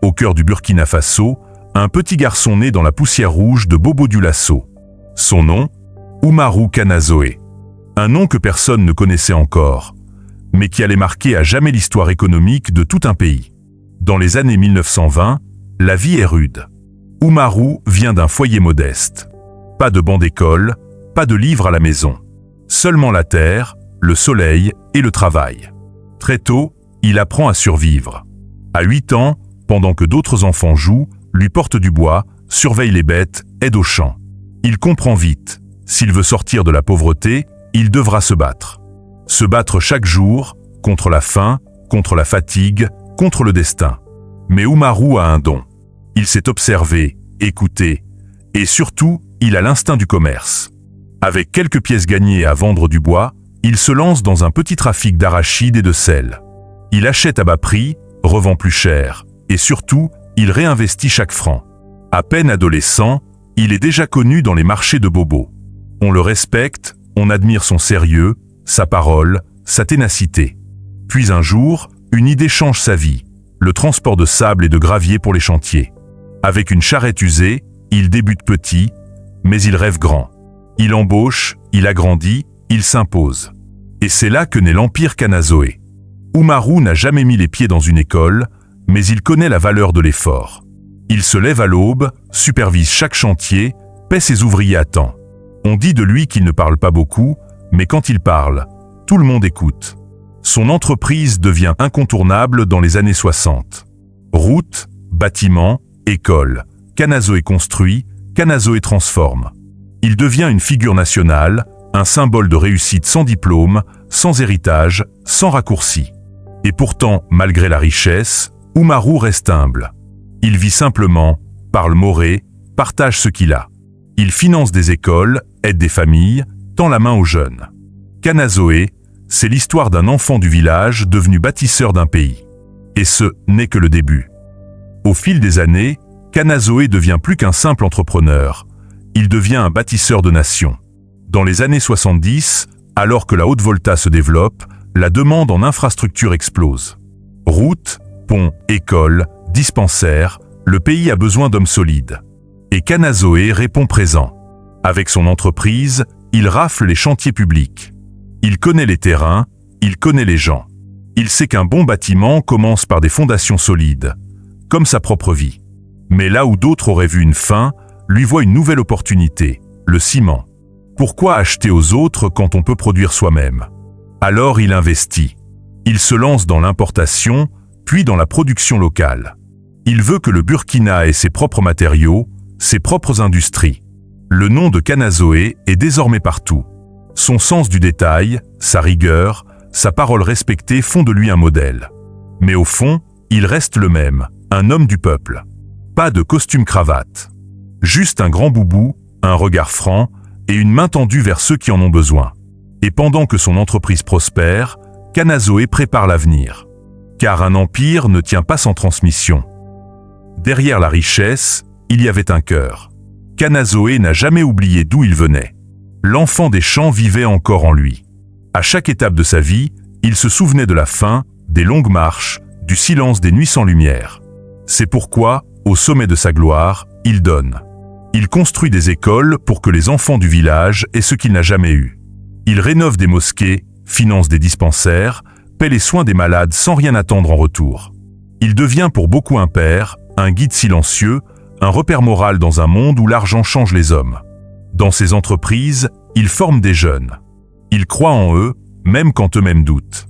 Au cœur du Burkina Faso, un petit garçon né dans la poussière rouge de Bobo-Dioulasso. Son nom, Oumarou Kanazoé. Un nom que personne ne connaissait encore, mais qui allait marquer à jamais l'histoire économique de tout un pays. Dans les années 1920, la vie est rude. Oumarou vient d'un foyer modeste. Pas de banc d'école, pas de livres à la maison. Seulement la terre, le soleil et le travail. Très tôt, il apprend à survivre. À 8 ans, pendant que d'autres enfants jouent, lui portent du bois, surveillent les bêtes, aident aux champs. Il comprend vite, s'il veut sortir de la pauvreté, il devra se battre. Se battre chaque jour, contre la faim, contre la fatigue, contre le destin. Mais Oumarou a un don. Il sait observer, écouter, et surtout, il a l'instinct du commerce. Avec quelques pièces gagnées à vendre du bois, il se lance dans un petit trafic d'arachides et de sel. Il achète à bas prix, revend plus cher, et surtout, il réinvestit chaque franc. À peine adolescent, il est déjà connu dans les marchés de Bobo. On le respecte, on admire son sérieux, sa parole, sa ténacité. Puis un jour, une idée change sa vie, le transport de sable et de gravier pour les chantiers. Avec une charrette usée, il débute petit, mais il rêve grand. Il embauche, il agrandit, il s'impose. Et c'est là que naît l'Empire Kanazoé. Oumarou n'a jamais mis les pieds dans une école, mais il connaît la valeur de l'effort. Il se lève à l'aube, supervise chaque chantier, paie ses ouvriers à temps. On dit de lui qu'il ne parle pas beaucoup, mais quand il parle, tout le monde écoute. Son entreprise devient incontournable dans les années 60. Routes, bâtiments, écoles, Kanazoé construit, Kanazoé transforme. Il devient une figure nationale, un symbole de réussite sans diplôme, sans héritage, sans raccourci. Et pourtant, malgré la richesse, Oumarou reste humble. Il vit simplement, parle moré, partage ce qu'il a. Il finance des écoles, aide des familles, tend la main aux jeunes. Kanazoé, c'est l'histoire d'un enfant du village devenu bâtisseur d'un pays. Et ce n'est que le début. Au fil des années, Kanazoé devient plus qu'un simple entrepreneur. Il devient un bâtisseur de nations. Dans les années 70, alors que la haute volta se développe, la demande en infrastructures explose. Routes, ponts, écoles, dispensaires, le pays a besoin d'hommes solides. Et Kanazoé répond présent. Avec son entreprise, il rafle les chantiers publics. Il connaît les terrains, il connaît les gens. Il sait qu'un bon bâtiment commence par des fondations solides, comme sa propre vie. Mais là où d'autres auraient vu une fin, lui voit une nouvelle opportunité, le ciment. Pourquoi acheter aux autres quand on peut produire soi-même? Alors il investit. Il se lance dans l'importation, puis dans la production locale. Il veut que le Burkina ait ses propres matériaux, ses propres industries. Le nom de Kanazoé est désormais partout. Son sens du détail, sa rigueur, sa parole respectée font de lui un modèle. Mais au fond, il reste le même, un homme du peuple. Pas de costume-cravate. Juste un grand boubou, un regard franc et une main tendue vers ceux qui en ont besoin. Et pendant que son entreprise prospère, Kanazoé prépare l'avenir. Car un empire ne tient pas sans transmission. Derrière la richesse, il y avait un cœur. Kanazoé n'a jamais oublié d'où il venait. L'enfant des champs vivait encore en lui. À chaque étape de sa vie, il se souvenait de la faim, des longues marches, du silence des nuits sans lumière. C'est pourquoi, au sommet de sa gloire, il donne. Il construit des écoles pour que les enfants du village aient ce qu'il n'a jamais eu. Il rénove des mosquées, finance des dispensaires, paie les soins des malades sans rien attendre en retour. Il devient pour beaucoup un père, un guide silencieux, un repère moral dans un monde où l'argent change les hommes. Dans ses entreprises, il forme des jeunes. Il croit en eux, même quand eux-mêmes doutent.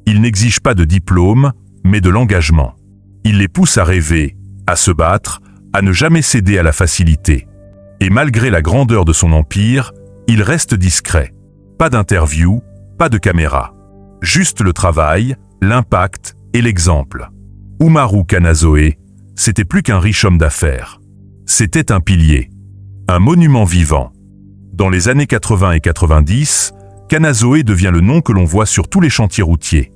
Il n'exige pas de diplôme, mais de l'engagement. Il les pousse à rêver, à se battre, à ne jamais céder à la facilité. Et malgré la grandeur de son empire, il reste discret. Pas d'interview, pas de caméra. Juste le travail, l'impact et l'exemple. Oumarou Kanazoé, c'était plus qu'un riche homme d'affaires. C'était un pilier, un monument vivant. Dans les années 80 et 90, Kanazoé devient le nom que l'on voit sur tous les chantiers routiers.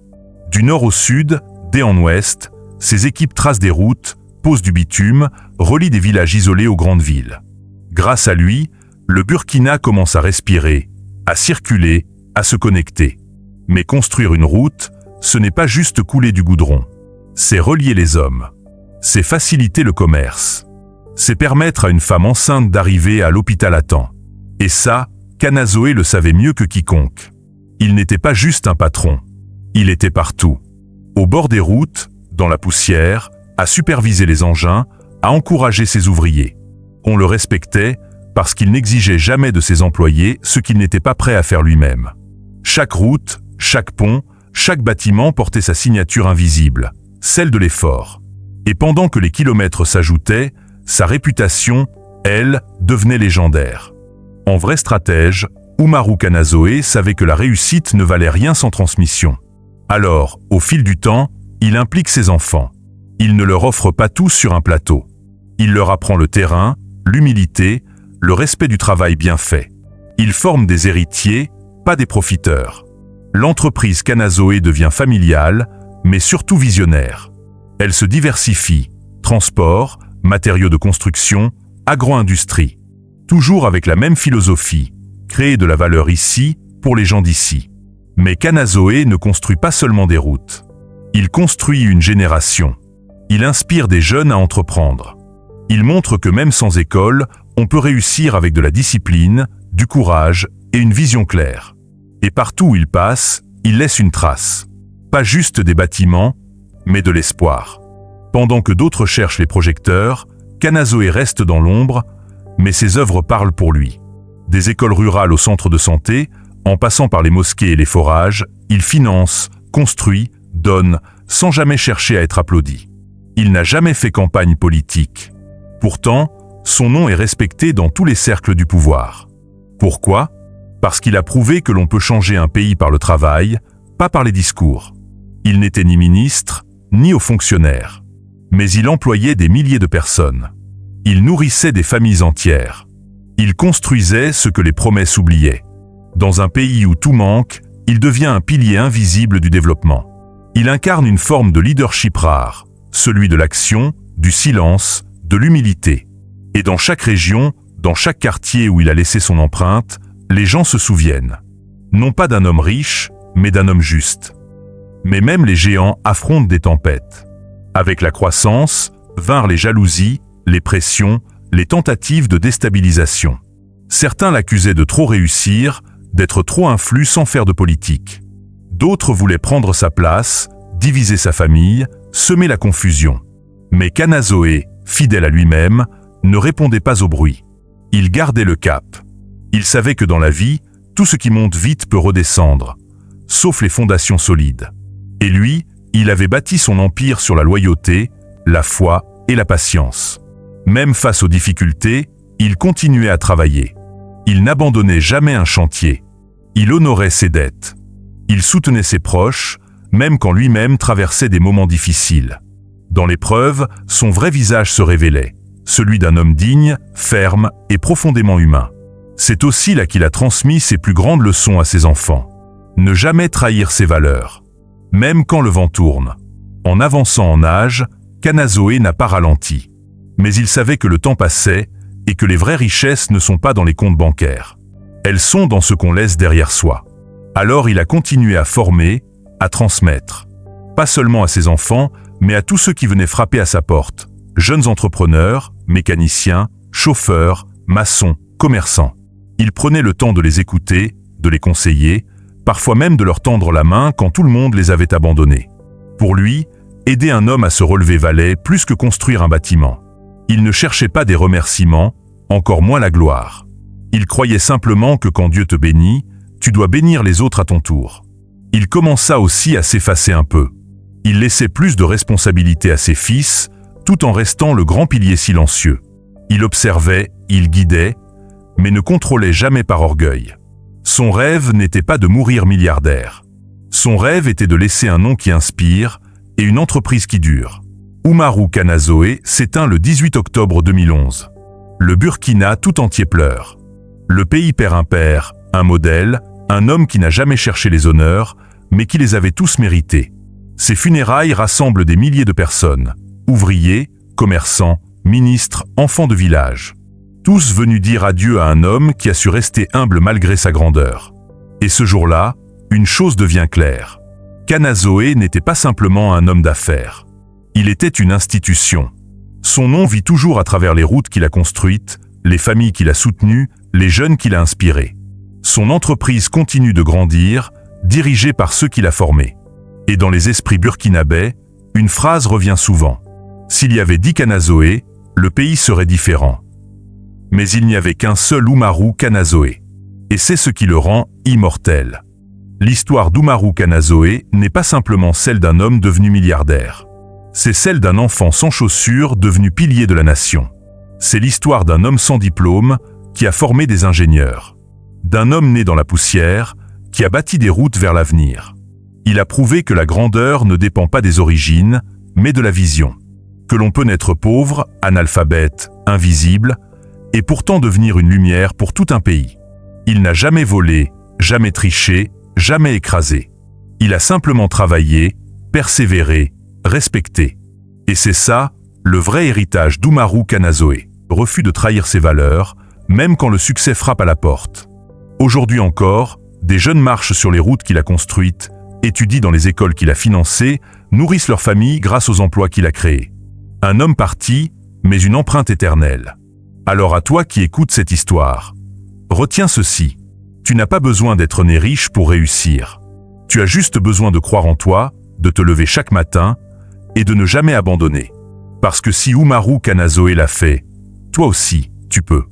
Du nord au sud, d'est en ouest, ses équipes tracent des routes, posent du bitume, relient des villages isolés aux grandes villes. Grâce à lui, le Burkina commence à respirer, à circuler, à se connecter. Mais construire une route, ce n'est pas juste couler du goudron. C'est relier les hommes. c'est faciliter le commerce. C'est permettre à une femme enceinte d'arriver à l'hôpital à temps. Et ça, Kanazoe le savait mieux que quiconque. Il n'était pas juste un patron. Il était partout. Au bord des routes, dans la poussière, à superviser les engins, à encourager ses ouvriers. On le respectait parce qu'il n'exigeait jamais de ses employés ce qu'il n'était pas prêt à faire lui-même. Chaque route, chaque pont, chaque bâtiment portait sa signature invisible, celle de l'effort. Et pendant que les kilomètres s'ajoutaient, sa réputation, elle, devenait légendaire. En vrai stratège, Umaru Kanazoe savait que la réussite ne valait rien sans transmission. Alors, au fil du temps, il implique ses enfants. Il ne leur offre pas tout sur un plateau. Il leur apprend le terrain, l'humilité, le respect du travail bien fait. Il forme des héritiers, pas des profiteurs. L'entreprise Kanazoe devient familiale, mais surtout visionnaire. Elle se diversifie, transport, matériaux de construction, agro-industrie. Toujours avec la même philosophie, créer de la valeur ici, pour les gens d'ici. Mais Kanazoe ne construit pas seulement des routes. Il construit une génération. Il inspire des jeunes à entreprendre. Il montre que même sans école, on peut réussir avec de la discipline, du courage et une vision claire. Et partout où il passe, il laisse une trace. Pas juste des bâtiments, mais de l'espoir. Pendant que d'autres cherchent les projecteurs, Kanazoe reste dans l'ombre, mais ses œuvres parlent pour lui. Des écoles rurales au centre de santé, en passant par les mosquées et les forages, il finance, construit, donne, sans jamais chercher à être applaudi. Il n'a jamais fait campagne politique. Pourtant, son nom est respecté dans tous les cercles du pouvoir. Pourquoi ? Parce qu'il a prouvé que l'on peut changer un pays par le travail, pas par les discours. Il n'était ni ministre, ni haut fonctionnaire. Mais il employait des milliers de personnes. Il nourrissait des familles entières. Il construisait ce que les promesses oubliaient. Dans un pays où tout manque, il devient un pilier invisible du développement. Il incarne une forme de leadership rare, celui de l'action, du silence, de l'humilité. Et dans chaque région, dans chaque quartier où il a laissé son empreinte, les gens se souviennent. Non pas d'un homme riche, mais d'un homme juste. Mais même les géants affrontent des tempêtes. Avec la croissance, vinrent les jalousies, les pressions, les tentatives de déstabilisation. Certains l'accusaient de trop réussir, d'être trop influent sans faire de politique. D'autres voulaient prendre sa place, diviser sa famille, semer la confusion. Mais Kanazoe, fidèle à lui-même, ne répondait pas au bruit. Il gardait le cap. Il savait que dans la vie, tout ce qui monte vite peut redescendre, sauf les fondations solides. Et lui, il avait bâti son empire sur la loyauté, la foi et la patience. Même face aux difficultés, il continuait à travailler. Il n'abandonnait jamais un chantier. Il honorait ses dettes. Il soutenait ses proches, même quand lui-même traversait des moments difficiles. Dans l'épreuve, son vrai visage se révélait, celui d'un homme digne, ferme et profondément humain. C'est aussi là qu'il a transmis ses plus grandes leçons à ses enfants. Ne jamais trahir ses valeurs. Même quand le vent tourne. En avançant en âge, Kanazoe n'a pas ralenti. Mais il savait que le temps passait et que les vraies richesses ne sont pas dans les comptes bancaires. Elles sont dans ce qu'on laisse derrière soi. Alors il a continué à former, à transmettre. Pas seulement à ses enfants, mais à tous ceux qui venaient frapper à sa porte. Jeunes entrepreneurs, mécaniciens, chauffeurs, maçons, commerçants. Il prenait le temps de les écouter, de les conseiller, parfois même de leur tendre la main quand tout le monde les avait abandonnés. Pour lui, aider un homme à se relever valait plus que construire un bâtiment. Il ne cherchait pas des remerciements, encore moins la gloire. Il croyait simplement que quand Dieu te bénit, tu dois bénir les autres à ton tour. Il commença aussi à s'effacer un peu. Il laissait plus de responsabilités à ses fils, tout en restant le grand pilier silencieux. Il observait, il guidait, mais ne contrôlait jamais par orgueil. Son rêve n'était pas de mourir milliardaire. Son rêve était de laisser un nom qui inspire et une entreprise qui dure. Umaru Kanazoe s'éteint le 18 octobre 2011. Le Burkina tout entier pleure. Le pays perd un père, un modèle, un homme qui n'a jamais cherché les honneurs, mais qui les avait tous mérités. Ses funérailles rassemblent des milliers de personnes, ouvriers, commerçants, ministres, enfants de village. Tous venus dire adieu à un homme qui a su rester humble malgré sa grandeur. Et ce jour-là, une chose devient claire. Kanazoe n'était pas simplement un homme d'affaires. Il était une institution. Son nom vit toujours à travers les routes qu'il a construites, les familles qu'il a soutenues, les jeunes qu'il a inspirés. Son entreprise continue de grandir, dirigée par ceux qu'il a formés. Et dans les esprits burkinabés, une phrase revient souvent. S'il y avait 10 Kanazoé, le pays serait différent. Mais il n'y avait qu'un seul Umaru Kanazoé. Et c'est ce qui le rend immortel. L'histoire d'Umaru Kanazoé n'est pas simplement celle d'un homme devenu milliardaire. C'est celle d'un enfant sans chaussures devenu pilier de la nation. C'est l'histoire d'un homme sans diplôme qui a formé des ingénieurs. D'un homme né dans la poussière qui a bâti des routes vers l'avenir. Il a prouvé que la grandeur ne dépend pas des origines, mais de la vision. Que l'on peut naître pauvre, analphabète, invisible, et pourtant devenir une lumière pour tout un pays. Il n'a jamais volé, jamais triché, jamais écrasé. Il a simplement travaillé, persévéré, respecté. Et c'est ça, le vrai héritage d'Umaru Kanazoé. Refus de trahir ses valeurs, même quand le succès frappe à la porte. Aujourd'hui encore, des jeunes marchent sur les routes qu'il a construites, étudient dans les écoles qu'il a financées, nourrissent leur famille grâce aux emplois qu'il a créés. Un homme parti, mais une empreinte éternelle. Alors à toi qui écoutes cette histoire, retiens ceci. Tu n'as pas besoin d'être né riche pour réussir. Tu as juste besoin de croire en toi, de te lever chaque matin et de ne jamais abandonner. Parce que si Umaru Kanazoé l'a fait, toi aussi, tu peux.